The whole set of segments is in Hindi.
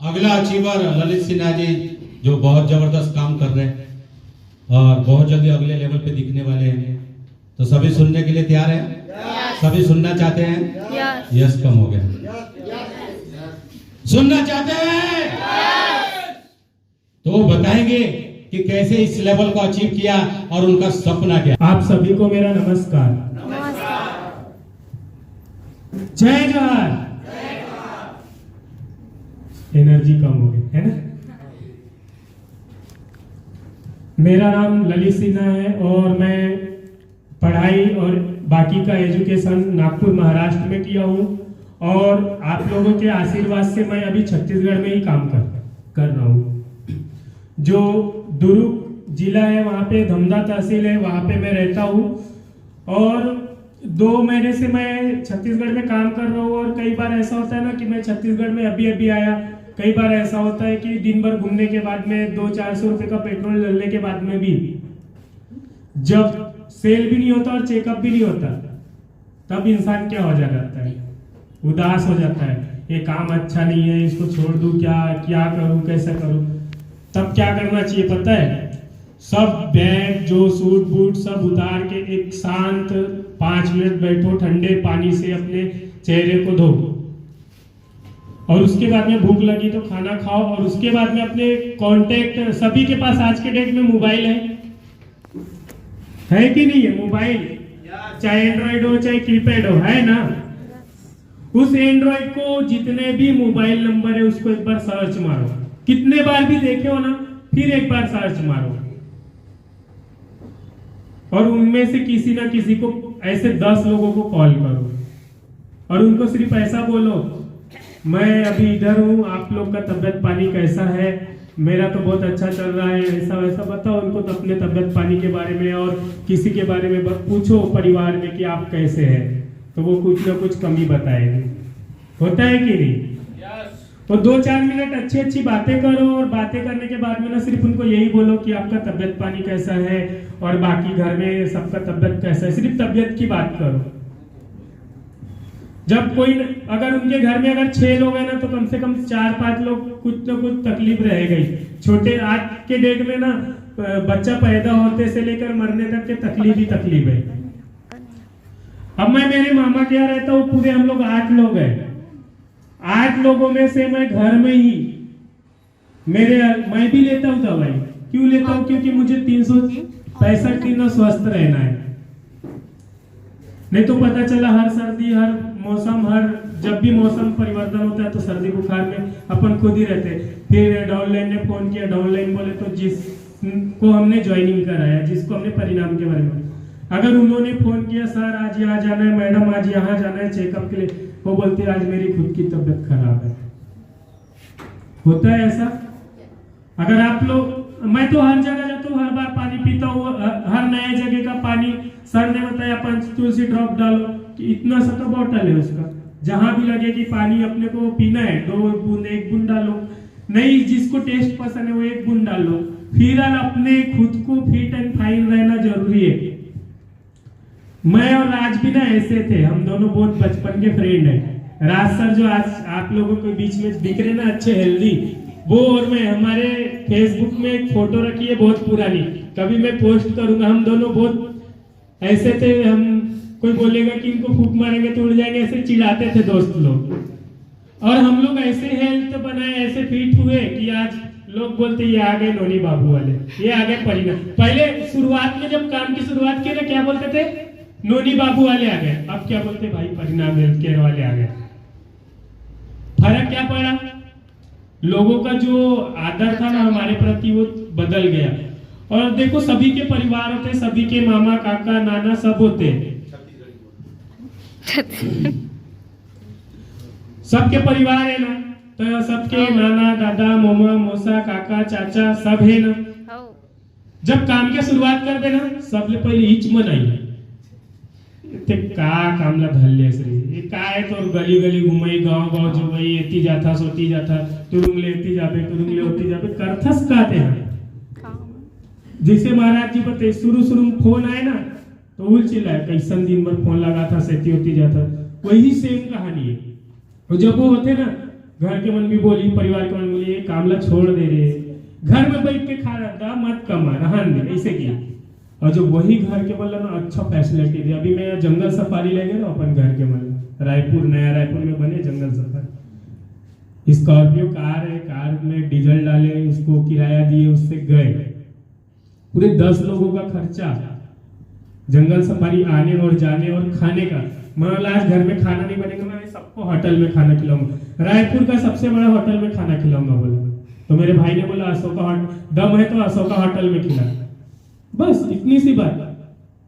अगला अचीवर ललित सिन्हा जी जो बहुत जबरदस्त काम कर रहे हैं और बहुत जल्दी अगले लेवल पे दिखने वाले हैं, तो सभी सुनने के लिए तैयार हैं? सभी सुनना चाहते हैं? यस कम हो गया। सुनना चाहते हैं? तो बताएंगे कि कैसे इस लेवल को अचीव किया और उनका सपना क्या। आप सभी को मेरा नमस्कार। जय जवाहर। एनर्जी कम हो गई है ना। मेरा नाम ललित सिन्हा है और मैं पढ़ाई और बाकी का एजुकेशन नागपुर महाराष्ट्र में किया हूँ और आप लोगों के आशीर्वाद से मैं अभी छत्तीसगढ़ में ही काम कर रहा हूँ। जो दुर्ग जिला है वहाँ पे धमदा तहसील है, वहाँ पे मैं रहता हूँ और 2 महीने से मैं छत्तीसगढ़ में काम कर रहा हूँ। और कई बार ऐसा होता है ना कि मैं छत्तीसगढ़ में अभी आया, कई बार ऐसा होता है कि दिन भर घूमने के बाद में 200-400 रुपए का पेट्रोल डालने के बाद में भी जब सेल भी नहीं होता और चेकअप भी नहीं होता, तब इंसान क्या हो जाता है, उदास हो जाता है। ये काम अच्छा नहीं है, इसको छोड़ दूं, क्या करूं, कैसे करूं। तब क्या करना चाहिए पता है? सब बैग जो सूट बूट सब उतार के एक शांत 5 मिनट बैठो, ठंडे पानी से अपने चेहरे को धो और उसके बाद में भूख लगी तो खाना खाओ और उसके बाद में अपने कांटेक्ट, सभी के पास आज के डेट में मोबाइल है कि नहीं है? मोबाइल चाहे एंड्रॉइड हो चाहे कीपैड हो, है ना? उस एंड्रॉइड को जितने भी मोबाइल नंबर है उसको एक बार सर्च मारो, कितने बार भी देखे हो ना, फिर एक बार सर्च मारो और उनमें से किसी ना किसी को ऐसे 10 लोगों को कॉल करो और उनको सिर्फ ऐसा बोलो, मैं अभी इधर हूँ, आप लोग का तबियत पानी कैसा है? मेरा तो बहुत अच्छा चल रहा है, ऐसा वैसा बताओ उनको तो अपने तबियत पानी के बारे में और किसी के बारे में पूछो परिवार में कि आप कैसे हैं, तो वो कुछ ना कुछ कमी बताएंगे। होता है कि नहीं? तो 2-4 मिनट अच्छी बातें करो और बातें करने के बाद में ना सिर्फ उनको यही बोलो कि आपका तबियत पानी कैसा है और बाकी घर में सबका तबियत कैसा है, सिर्फ तबियत की बात करो। जब कोई अगर उनके घर में अगर 6 लोग हैं ना तो कम से कम 4-5 लोग कुछ ना कुछ तकलीफ रह गई। छोटे आज के डेट में ना बच्चा पैदा होते से लेकर मरने तक के तकलीफ है। अब मैं मेरे मामा के यहाँ रहता हूँ, पूरे हम लोग 8 लोग हैं। 8 लोगों में से मैं घर में ही मैं भी लेता हूँ दवाई। क्यों लेता हूँ? क्योंकि मुझे 365 दिन स्वस्थ रहना है। नहीं तो पता चला हर सर्दी, हर मौसम, जब भी मौसम परिवर्तन होता है तो सर्दी बुखार में अपन खुद ही रहते। फिर डाउनलाइन ने फोन किया, डाउनलाइन बोले तो जिसको हमने ज्वाइनिंग कराया, जिसको हमने परिणाम के बारे में, अगर उन्होंने फोन किया सर आज यहाँ जाना है, मैडम आज यहाँ जाना है चेकअप के लिए, वो बोलते आज मेरी खुद की तबीयत खराब है। होता है ऐसा? अगर आप लोग, मैं तो हर जगह जाता हूँ, हर बार पानी पीता हूँ, हर नए जगह का पानी सर ने बताया 5 तुलसी ड्रॉप डालो, कि इतना सा तो बॉटल है उसका, जहां भी लगे कि पानी अपने को पीना है 2 बूंद 1 बूंद डालो, नहीं जिसको टेस्ट पसंद है वो 1 बूंद डालो। फिर अपने खुद को फिट एंड फाइन रहना जरूरी है। मैं और राज भी ना ऐसे थे, हम दोनों बहुत बचपन के फ्रेंड हैं। राज सर जो आज आप लोगों के बीच में दिख रहे ना अच्छे हेल्दी, वो और मैं, हमारे फेसबुक में एक फोटो रखी है बहुत पुरानी, कभी मैं पोस्ट करूंगा। हम दोनों बहुत ऐसे थे, हम कोई बोलेगा कि इनको फूंक मारेंगे तो उड़ जाएंगे, ऐसे चिल्लाते थे दोस्त लोग। और हम लोग ऐसे हेल्थ बनाए, ऐसे फिट हुए कि आज लोग बोलते ये आ गए नोनी बाबू वाले, ये आ गए परिणाम। पहले शुरुआत में जब काम की शुरुआत की ना क्या बोलते थे? नोनी बाबू वाले आ गए। अब क्या बोलते? भाई परिणाम हेल्थ केयर वाले आ गए। फर्क क्या पड़ा? लोगों का जो आदर था ना हमारे प्रति वो बदल गया। और देखो सभी के परिवार होते, सभी के मामा काका नाना सब होते हैं, सबके परिवार है ना, तो सबके नाना दादा मामा मौसा काका चाचा सब है ना। जब काम की शुरुआत कर देना सबले पहले हिच मनाई, ते का कामला धरले रे हे काय तो गली गली घुमाई गाव गाव जवई येती जाता सोती जाता तुरुंगले येती जाबे तुरुंगले होती जाबे करथस का ते जैसे महाराज जी बताए शुरू में फोन आए ना तो उल चिल्लाए कैसन दिन भर फोन लगा था सेती होती जाता, वही सेम कहानी है। और जब वो होते ना घर के मन भी बोली परिवार के मन बोली ये कामला छोड़ दे रहे, घर में बैठ के खा रहा था मत कमा रहन दे ऐसे किया। और जो वही घर के मतलब ना अच्छा फैसिलिटी दे, अभी मैं जंगल सफारी ले गया ना अपन घर के मतलब रायपुर नया रायपुर में बने जंगल सफारी, स्कॉर्पियो कार है, कार में डीजल डाले उसको किराया दिए उससे गए, पूरे 10 लोगों का खर्चा जंगल सफारी आने और जाने और खाने का। मैं आज घर में खाना नहीं बनेगा, मैं सबको होटल में खाना खिलाऊंगा, रायपुर का सबसे बड़ा होटल में खाना खिलाऊंगा बोला। तो मेरे भाई ने बोला अशोका दम है तो अशोका होटल में खिला, बस इतनी सी बात।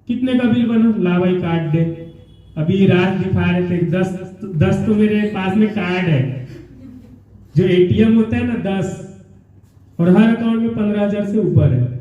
कितने का बिल बना, ला भाई काट दे। अभी रात दिखा रहे थे 10 तो मेरे पास में कार्ड है, जो एटीएम होता है ना 10, और हर अकाउंट में 15,000 से ऊपर है।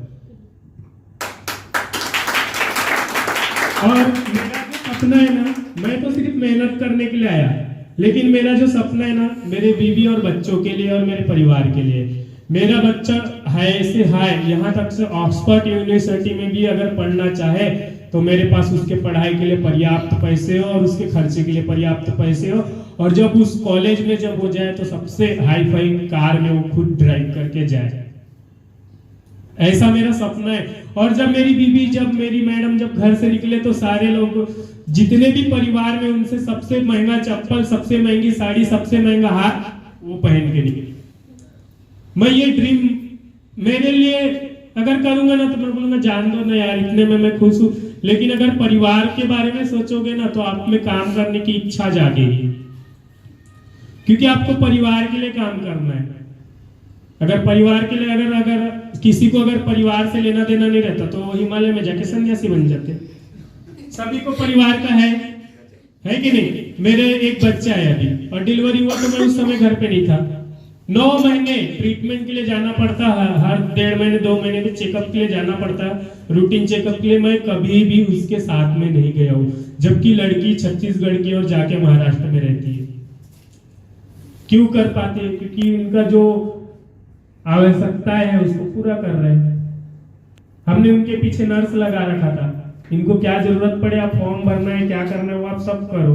और मेरा जो सपना है ना, मैं तो सिर्फ मेहनत करने के लिए आया, लेकिन मेरा जो सपना है ना मेरे बीवी और बच्चों के लिए और मेरे परिवार के लिए। मेरा बच्चा हाई से हाई यहाँ तक से ऑक्सफोर्ड यूनिवर्सिटी में भी अगर पढ़ना चाहे तो मेरे पास उसके पढ़ाई के लिए पर्याप्त पैसे हो और उसके खर्चे के लिए पर्याप्त पैसे हो, और जब उस कॉलेज में जब हो जाए तो सबसे हाई फाई कार में वो खुद ड्राइव करके जाए, ऐसा मेरा सपना है। और जब मेरी बीवी जब मेरी मैडम जब घर से निकले तो सारे लोग जितने भी परिवार में उनसे सबसे महंगा चप्पल, सबसे महंगी साड़ी, सबसे महंगा हार वो पहन के निकले। मैं ये ड्रीम मेरे लिए अगर करूंगा ना तो मैं बोलूंगा जान दो ना यार, इतने में मैं खुश हूं। लेकिन अगर परिवार के बारे में सोचोगे ना तो आप में काम करने की इच्छा जागेगी, क्योंकि आपको परिवार के लिए काम करना है। अगर परिवार के लिए अगर किसी को अगर परिवार से लेना देना नहीं रहता तो वो हिमालय में जाके सन्यासी बन जाते। सभी को परिवार का है कि नहीं। मेरे एक बच्चा है अभी और डिलीवरी हुआ तो मैं उस समय घर पे नहीं था। 9 महीने ट्रीटमेंट के लिए जाना पड़ता है, हर 1.5 महीने 2 महीने में चेकअप के लिए जाना पड़ता है, रूटीन चेकअप के लिए। मैं कभी भी उसके साथ में नहीं गया हूँ, जबकि लड़की छत्तीसगढ़ की और जाके महाराष्ट्र में रहती है। क्यों कर पाते हैं? क्योंकि उनका जो आवश्यकता है उसको पूरा कर रहे हैं। हमने उनके पीछे नर्स लगा रखा था, इनको क्या जरूरत पड़े आप फॉर्म भरना है क्या करना है वो आप सब करो।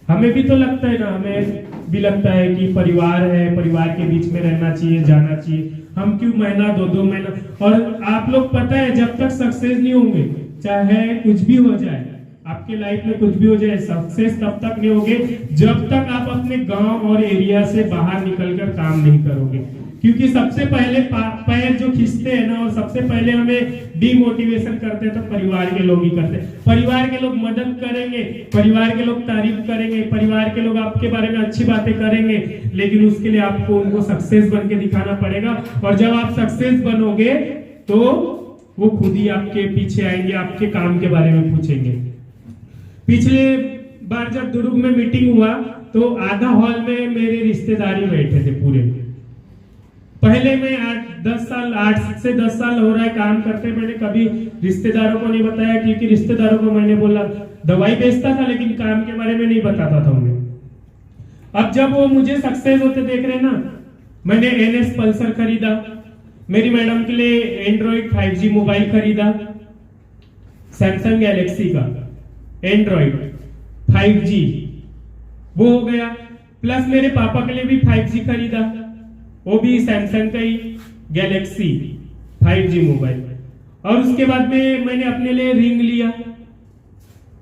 हमें भी तो लगता है ना, हमें भी लगता है कि परिवार है, परिवार के बीच में रहना चाहिए, जाना चाहिए। हम क्यों महीना 2-2 महीना। और आप लोग पता है जब तक सक्सेस नहीं होंगे, चाहे कुछ भी हो जाए आपके लाइफ में, कुछ भी हो जाए, सक्सेस तब तक नहीं होगे जब तक आप अपने गांव और एरिया से बाहर निकलकर काम नहीं करोगे। क्योंकि सबसे पहले पैर जो खींचते हैं ना और सबसे पहले हमें डिमोटिवेशन करते हैं तो परिवार के लोग ही करते हैं। परिवार के लोग मदद करेंगे, परिवार के लोग तारीफ करेंगे, परिवार के लोग आपके बारे में अच्छी बातें करेंगे, लेकिन उसके लिए आपको उनको सक्सेस बन के दिखाना पड़ेगा। और जब आप सक्सेस बनोगे तो वो खुद ही आपके पीछे आएंगे, आपके काम के बारे में पूछेंगे। पिछले बार जब दुर्ग में मीटिंग हुआ तो आधा हॉल में मेरे रिश्तेदारी बैठे थे पूरे। पहले मैं 8 से 10 साल हो रहा है काम करते, मैंने कभी रिश्तेदारों को नहीं बताया, क्योंकि रिश्तेदारों को मैंने बोला दवाई बेचता था लेकिन काम के बारे में नहीं बताता था उन्हें। अब जब वो मुझे सक्सेस होते देख रहे ना, मैंने NS पल्सर खरीदा, मेरी मैडम के लिए एंड्रॉइड 5G मोबाइल खरीदा, सैमसंग गैलेक्सी का एंड्रॉइड 5G वो हो गया, प्लस मेरे पापा के लिए भी 5G खरीदा, वो भी सैमसंग का ही गैलेक्सी 5G मोबाइल। और उसके बाद में मैंने अपने लिए रिंग लिया।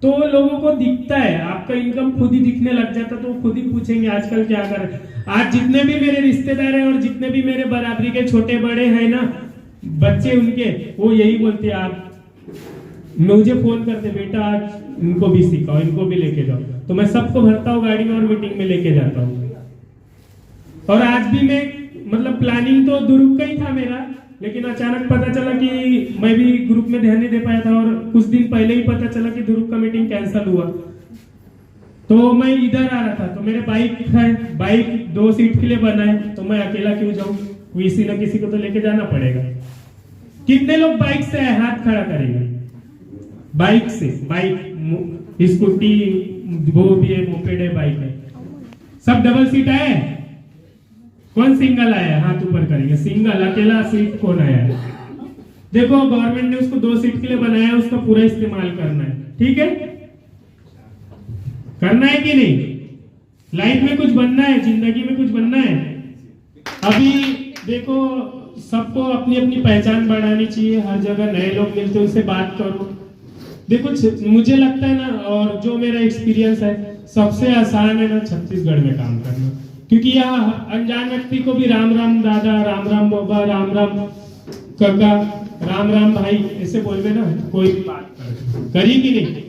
तो लोगों को दिखता है, आपका इनकम खुद ही दिखने लग जाता तो खुद ही पूछेंगे आजकल क्या कर रहे। आज जितने भी मेरे रिश्तेदार हैं और जितने भी मेरे बराबरी के छोटे बड़े हैं ना बच्चे उनके, वो यही बोलते हैं आप मुझे फोन करते बेटा आज इनको भी सिखाओ, इनको भी लेके जाओ। तो मैं सबको भरता हूँ गाड़ी में और मीटिंग में लेके जाता हूँ। और आज भी मैं मतलब प्लानिंग तो दुर्ग का ही था मेरा, लेकिन अचानक पता चला कि मैं भी ग्रुप में ध्यान नहीं दे पाया था और कुछ दिन पहले ही पता चला कि दुर्ग का मीटिंग कैंसिल हुआ। तो मैं इधर आ रहा था तो मेरे बाइक है, बाइक 2 सीट के लिए बना है, तो मैं अकेला क्यों जाऊं, किसी न किसी को तो लेके जाना पड़ेगा। कितने लोग बाइक से हाथ खड़ा करेंगे? बाइक से, बाइक स्कूटी वो भी है, मोपेड है, बाइक है, सब डबल सीट है। कौन सिंगल आया है? हाथ ऊपर करेंगे। सिंगल अकेला सीट कौन आया है? देखो गवर्नमेंट ने उसको 2 सीट के लिए बनाया है, उसका पूरा इस्तेमाल करना है, ठीक है? करना है कि नहीं? लाइफ में कुछ बनना है, जिंदगी में कुछ बनना है। अभी देखो सबको अपनी अपनी पहचान बढ़ानी चाहिए, हर जगह नए लोग मिलते हैं उनसे बात करो। देखो मुझे लगता है ना, और जो मेरा एक्सपीरियंस है, सबसे आसान है ना छत्तीसगढ़ में काम करना, क्योंकि यहाँ अनजान व्यक्ति को भी राम राम दादा, राम राम बाबा, राम राम काका, राम राम भाई ऐसे बोलवे ना, कोई भी बात करी कि नहीं।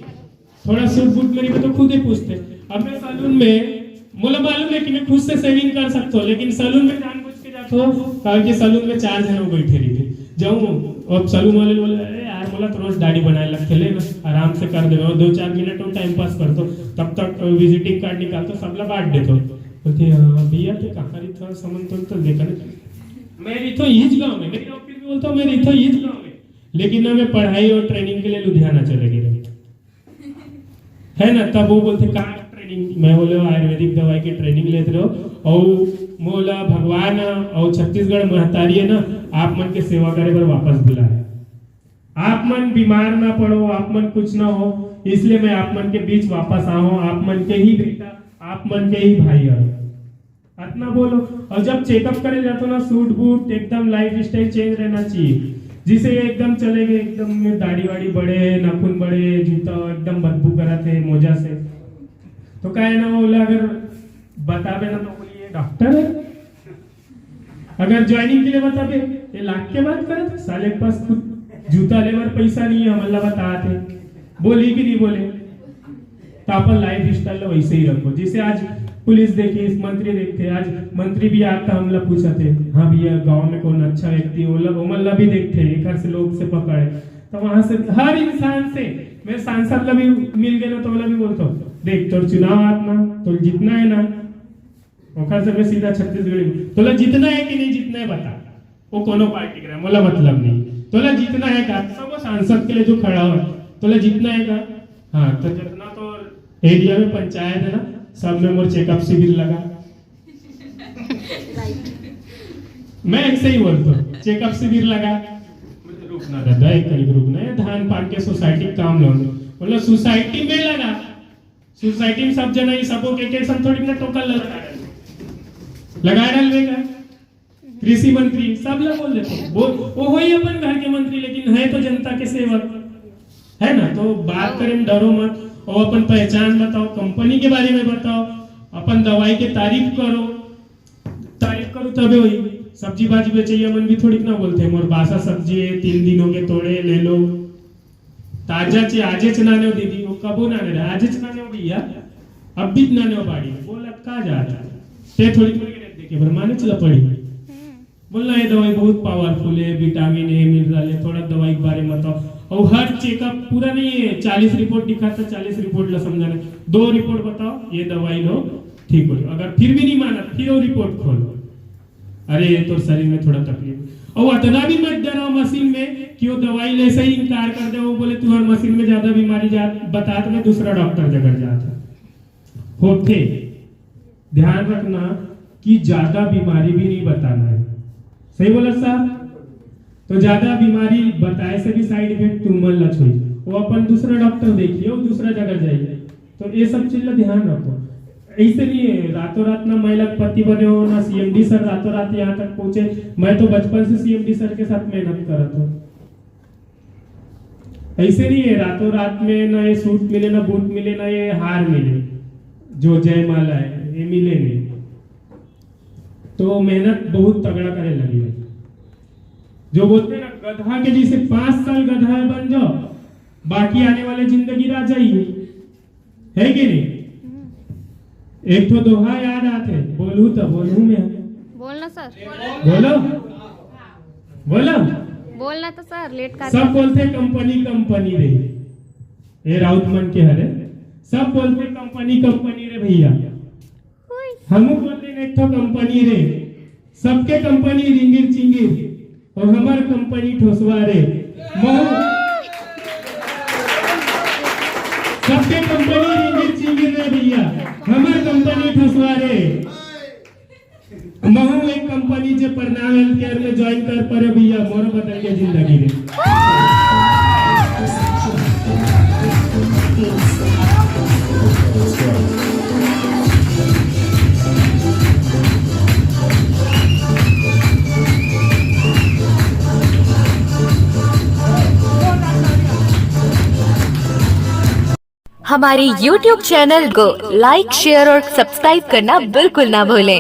थोड़ा सूट बूट मेरी में तो खुद ही पूछते। अब मैं सैलून में, मुझे मालूम है कि मैं खुद से सेविंग कर सकता हूँ, लेकिन सैलून में जानबूझ के जाता हूँ, क्योंकि सैलून में 4 जन बैठे रही जाऊँ, और सैलून वाले बोले अरे यार बोला तो रोज दाढ़ी बनाए लगते ले ना, आराम से कर देगा, 2-4 मिनट और टाइम पास कर दो, तब तक विजिटिंग कार्ड निकाल तो सबला बांट देते बोलते भैया तो कहाँ रही था समन तो देखा नहीं, मैं रही तो ईज गाँव में, मैं फिर भी बोलता हूँ मैं रही तो ईज गाँव में, लेकिन ना मैं पढ़ाई और ट्रेनिंग के लिए लुधियाना चले गए है ना। तब वो बोलते कहाँ ट्रेनिंग, मैं बोले आयुर्वेदिक दवाई की ट्रेनिंग लेते रहो, और मोला भगवान और छत्तीसगढ़ महतारी है ना, आप मन के सेवा करे पर वापस बुलाए। आप मन बीमार ना पड़ो, आप मन कुछ ना हो, इसलिए मैं आप मन के बीच वापस आऊं, आप मन के ही बेटा, आप मन के ही भाई हो, इतना बोलो। और जब चेकअप करे जाते हो ना, सूट बूट एकदम लाइफ स्टाइल चेंज रहना चाहिए, जिसे एकदम चले गए एकदम दाढ़ी वाड़ी बड़े, नाखून बड़े, जूता एकदम बदबू करा थे मोजा से, तो क्या है ना बोला अगर बतावे ना तो बोलिए डॉक्टर है, अगर ज्वाइनिंग के लिए बतावे ये लाख के बात करे, साले के पास खुद जूता लेवर पैसा नहीं है, हमला बताते बोली कि नहीं बोले। तो अपन लाइफ स्टाइल वैसे ही रखो, जैसे आज पुलिस देखी, मंत्री देखते, आज मंत्री भी आता हमला पूछा थे, हाँ भैया गांव में कौन अच्छा व्यक्ति हो, मल्ला भी देखते एक घर से लोग से पकड़े, तो वहां से हर इंसान से, मैं सांसद ला भी मिल गए ना तो वाला भी बोलता हूँ देख तोर चुनाव आत्मा तो जितना है ना, ओखर से मैं सीधा छत्तीसगढ़ी तोला जितना है कि नहीं जितना है बता, वो कोनो पार्टी का मोला मतलब नहीं, तोला जितना है का सब सांसद के लिए जो खड़ा हो, तोला जितना है का, हाँ तो जितना तो एरिया में पंचायत है ना, सब में मोर चेकअप शिविर लगा। मैं ऐसे ही बोलता हूँ चेकअप शिविर लगा, रुकना दादा एक करीब रुकना है, धान पान के सोसाइटी काम लो, मतलब सोसाइटी में लगा, सोसाइटी में सब जना सबो के सब थोड़ी ना टोकल लगा डालेगा, कृषि मंत्री सब लोग बोल देते वो हो ही अपन घर के मंत्री, लेकिन है तो जनता के सेवक है ना। तो बात करें डरो मत, और अपन पहचान बताओ, कंपनी के बारे में बताओ, अपन दवाई के तारीफ करो तबे वही सब्जी भाजी बेचिए, मन भी थोड़ी ना बोलते मोर बासा सब्जी है 3 दिन हो गए तोड़े ले लो, ताजा चे आजे चनाने हो दीदी, वो कबो ना रहे आजे चनाने हो भैया, अब भी नाने हो बाड़ी बोला का जा रहा ते थोड़ी देखे माने चला पड़ी, बोलना ये दवाई बहुत पावरफुल है, विटामिन है, मिनरल है, थोड़ा दवाई के बारे में बताओ, और हर चेकअप पूरा नहीं है 40 रिपोर्ट दिखाता, 40 रिपोर्ट ला समझाना, 2 रिपोर्ट बताओ ये दवाई लो ठीक हो, अगर फिर भी नहीं माना फिर वो रिपोर्ट खोलो, अरे तो शरीर में थोड़ा तकलीफ, और इतना भी मत डराओ मशीन में कि वो दवाई ले से ही इनकार कर दे, वो बोले तुम्हारे मशीन में ज्यादा बीमारी बता तो मैं दूसरा डॉक्टर जगह जाता होते। ध्यान रखना कि ज्यादा बीमारी भी नहीं बताना है, सही बोला साहब, तो ज्यादा बीमारी बताए से भी साइड इफेक्ट तुमल न छोड़, वो अपन दूसरा डॉक्टर देखिए, वो दूसरा जगह जाइए, तो ये सब चीज का ध्यान रखो। ऐसे नहीं है रातों रात ना मैं लखपति बने हो ना सीएमडी सर रातों रात यहाँ तक पहुंचे, मैं तो बचपन से सीएमडी सर के साथ मेहनत कर रहा था, ऐसे नहीं है रातों रात में ना ये सूट मिले ना बूट मिले ना ये हार मिले, जो जयमाला है ये मिले नहीं, तो मेहनत बहुत तगड़ा करे लगी है। जो बोलते हैं ना गधा के जैसे 5 साल गधा बन जाओ, बाकी आने वाले जिंदगी राजा ही है कि नहीं। एक तो दोहा याद आते, बोलू तो बोलू में बोलना सर, बोलो बोलो बोलना तो सर लेट कर, सब बोलते कंपनी रे, ये राउत मन के हरे, सब बोलते कंपनी रे भैया, हम बोलते एक तो कंपनी रे, सबके कंपनी रिंगिर चिंगिर और हमार कंपनी ठोसवा रे, आपके कंपनी रिंगित चिंगित रे भैया हमार कंपनी ठसवारे महू एक कंपनी जे प्रणाम हेल्थ केयर में ज्वाइन कर परे भैया मोर बदल के जिंदगी रे हमारे YouTube चैनल को लाइक, शेयर और सब्सक्राइब करना बिल्कुल ना भूलें।